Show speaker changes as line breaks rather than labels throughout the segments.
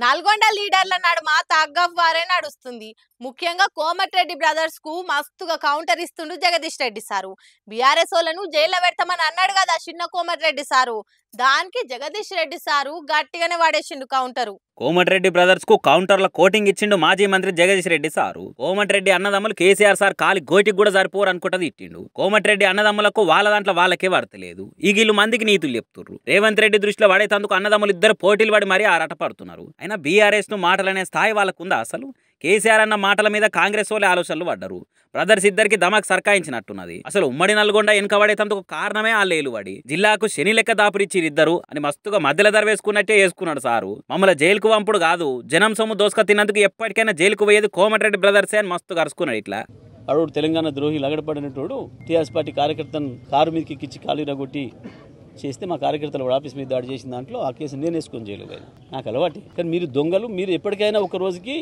నల్గొండ లీడర్ల నడుమ తగ్గఫ్ వారే నడుస్తుంది. ముఖ్యంగా కోమటిరెడ్డి బ్రదర్స్ కు మస్తుగా కౌంటర్ ఇస్తుండు జగదీష్ రెడ్డి సారు. బీఆర్ఎస్ వాళ్ళను జైల్లో పెడతామని అన్నాడు కదా చిన్న కోమటిరెడ్డి సారు. దానికి జగదీష్ రెడ్డి సారు గట్టిగానే వాడేసిండు కౌంటరు.
కోమటిరెడ్డి బ్రదర్స్ కు కౌంటర్ల కోటింగ్ ఇచ్చిండు మాజీ మంత్రి జగదీష్ రెడ్డి సారు. కోమటిరెడ్డి అన్నదమ్ములు కేసీఆర్ సార్ కాలి గోటికి కూడా సరిపోరు అనుకుంటది ఇట్టిండు. కోమటిరెడ్డి అన్నదమ్ములకు వాళ్ళ దాంట్లో వాళ్ళకే వర్తలేదు. ఈ గిల్లు మందికి నీతులు చెప్తున్నారు. రేవంత్ రెడ్డి దృష్టిలో పడేతందుకు అన్నదమ్ములు ఇద్దరు పోటీలు పడి మరీ ఆరాట పడుతున్నారు. అయినా బీఆర్ఎస్ ను మాటలనే స్థాయి వాళ్ళకుందా అసలు? కేసీఆర్ అన్న మాటల మీద కాంగ్రెస్ వాళ్ళే ఆలోచనలు పడ్డారు. బ్రదర్స్ ఇద్దరికి దమాక్ సర్కాయించినట్టున్నది. అసలు ఉమ్మడి నల్గొండ వెనుకబడేతందుకు కారణమే ఆ లేలువాడి. జిల్లాకు శని లెక్క దాపురిచ్చిరు ఇద్దరు అని మస్తుగా మధ్యలో ధర వేసుకున్నట్టే వేసుకున్నాడు సారు. మమ్మల్ని జైలుకు వంపుడు కాదు, జనం సొమ్ము దోసుక తిన్నందుకు ఎప్పటికైనా జైలుకు పోయేది కోమటిరెడ్డి బ్రదర్సే అని మస్తుగా అరుచుకున్నాడు. ఇట్లా
అడు తెలంగాణ ద్రోహి లగడపడినట్టు టీఆర్ఎస్ పార్టీ కార్యకర్తను కారు మీదకి ఎక్కించి ఖాళీ రగొట్టి చేస్తే మా కార్యకర్తలు ఆఫీస్ మీద దాడి చేసిన దాంట్లో ఆ కేసు నేను వేసుకొని చేయలేదు. నాకు అలవాటు. కానీ మీరు దొంగలు, మీరు ఎప్పటికైనా ఒక రోజుకి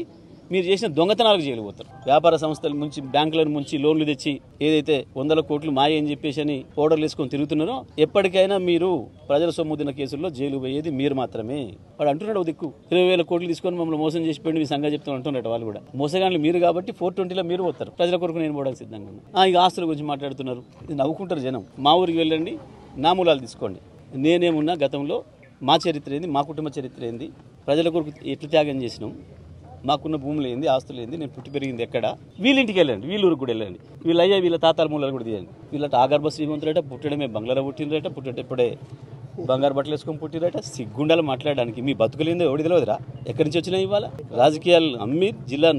మీరు చేసిన దొంగతనాలకు చేయలేకపోతారు. వ్యాపార సంస్థల నుంచి బ్యాంకులను ముంచి లోన్లు తెచ్చి ఏదైతే 100 కోట్లు మాయ అని చెప్పేసి అని ఓడర్లు వేసుకొని తిరుగుతున్నారో ఎప్పటికైనా మీరు ప్రజల సొమ్ము తిన్న కేసుల్లో జైలు పోయేది మీరు మాత్రమే. వాడు అంటున్నాడు దిక్కు 20,000 కోట్లు తీసుకొని మమ్మల్ని మోసం చేసిపోయింది మీ సంగతి చెప్తాను అంటున్నాడు. వాళ్ళు కూడా మోసగాళ్ళు మీరు కాబట్టి 420లో మీరు పోతారు. ప్రజల కొరకు నేను పోవడానికి సిద్ధంగా ఉన్నా. ఇక ఆస్తుల గురించి మాట్లాడుతున్నారు, ఇది నవ్వుకుంటారు జనం. మా ఊరికి వెళ్ళండి, నా మూలాలు తీసుకోండి. నేనేమున్నా గతంలో మా చరిత్ర ఏంది, మా కుటుంబ చరిత్ర ఏంది, ప్రజల కొరకు ఎట్లా త్యాగం చేసినాం, మాకున్న భూములు ఏంది, ఆస్తులు ఏంది, నేను పుట్టి పెరిగింది ఎక్కడ, వీళ్ళింటికి వెళ్ళండి, వీళ్ళూరికి కూడా వెళ్ళండి, వీళ్ళయ్యా వీళ్ళ తాతాల మూలాలు కూడా తీయండి. వీళ్ళ ఆగర్భ శ్రీమంతుడట, పుట్టడమే బంగ్లాలో పుట్టినరట, పుట్టేటప్పుడే బంగారు బట్టలు వేసుకొని పుట్టిరట. సిగ్గుండాలు మాట్లాడడానికి మీ బతుకులేందో ఎవడి తెలియదురా? ఎక్కడి నుంచి వచ్చినా ఇవాళ రాజకీయాలు అమ్మి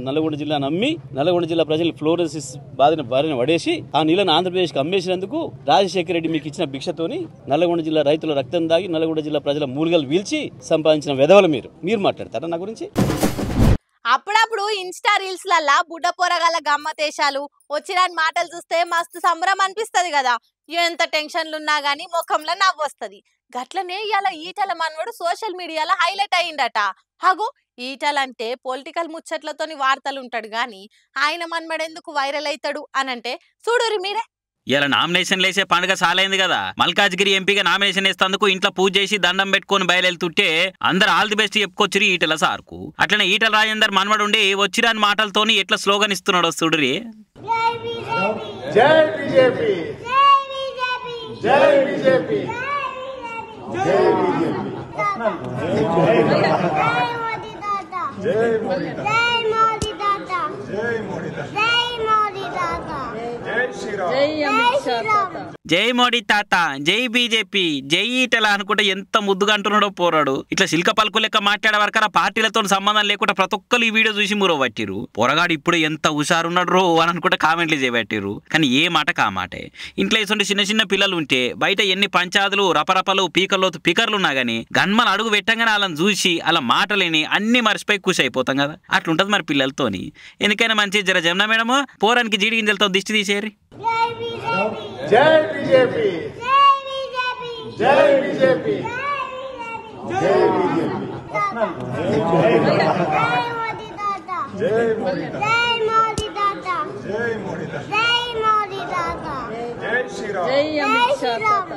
నల్గొండ జిల్లాను అమ్మి నల్గొండ జిల్లా ప్రజలు ఫ్లోరోసిస్ బారిన పడేసి ఆ నీళ్ళను ఆంధ్రప్రదేశ్కి అమ్మేసినందుకు రాజశేఖర రెడ్డి మీకు ఇచ్చిన భిక్షతోని నల్గొండ జిల్లా రైతుల రక్తం దాగి నల్గొండ జిల్లా ప్రజల మూలుగలు వీల్చి సంపాదించిన వెధవలు మీరు మాట్లాడతారా నా గురించి?
అప్పుడప్పుడు ఇన్స్టా రీల్స్ లల్లా బుడ్డ పోరగాల గమ్మతేశాలు వచ్చిరాని మాటలు చూస్తే మస్తు సంబరం అనిపిస్తుంది కదా. ఎంత టెన్షన్లున్నా గానీ ముఖంలో నవ్వు వస్తుంది. గట్లనే ఇవాళ ఈటల మనవడు సోషల్ మీడియాలో హైలైట్ అయ్యిండట. హగో ఈటలంటే పొలిటికల్ ముచ్చట్లతోని వార్తలు ఉంటాడు గాని ఆయన మనమడెందుకు వైరల్ అవుతాడు అనంటే చూడురి మీరే.
ఇలా నామినేషన్ లేసే పండుగ సాలైంది కదా. మల్కాజ్గిరి ఎంపీగా నామినేషన్ వేస్తేందుకు ఇంట్లో పూజ చేసి దండం పెట్టుకుని బయలుతుంటే అందరు ఆల్ ది బెస్ట్ చెప్పుకొచ్చిరి ఈటల సార్కు. అట్లనే ఈటల రాజేందర్ మనవడు ఉండి వచ్చిరాని మాటలతోని ఎట్లా స్లోగన్ ఇస్తున్నాడు చూడురి. జై మోడీ తాత, జై బీజేపీ, జై ఈటల అనుకుంటే ఎంత ముద్దుగా అంటున్నాడో పోరాడు. ఇట్లా శిల్క పలుకు లెక్క మాట్లాడే వరకరా పార్టీలతో సంబంధం లేకుండా ప్రతి ఒక్కరు ఈ వీడియో చూసి మూరో పట్టిరు. పొరగాడు ఇప్పుడు ఎంత హుషారున్నాడు రో అని అనుకుంటే కామెంట్లు చేయబట్టిరు. కానీ ఏ మాట కామాటే. ఇంట్లో వేసుంటే చిన్న చిన్న పిల్లలు ఉంటే బయట ఎన్ని పంచాదులు రపరపలు పీకర్లు ఉన్నా గానీ గన్మలు అడుగు పెట్టంగానే వాళ్ళని చూసి అలా మాటలేని అన్ని మర్చిపోయి ఖుషి అయిపోతాం కదా. అట్లుంటది మరి పిల్లలతోని. ఎందుకైనా మంచి జర జమున మేడము పోరానికి జీడి గింజలతో దిష్టి తీసేరి.
జై బీజేపీ, జై బీజేపీ, జై బీజేపీ, జై మోడీ తాత, జై మోడీ తాత, జై శ్రీరామ్, జై శ్రీరామ్.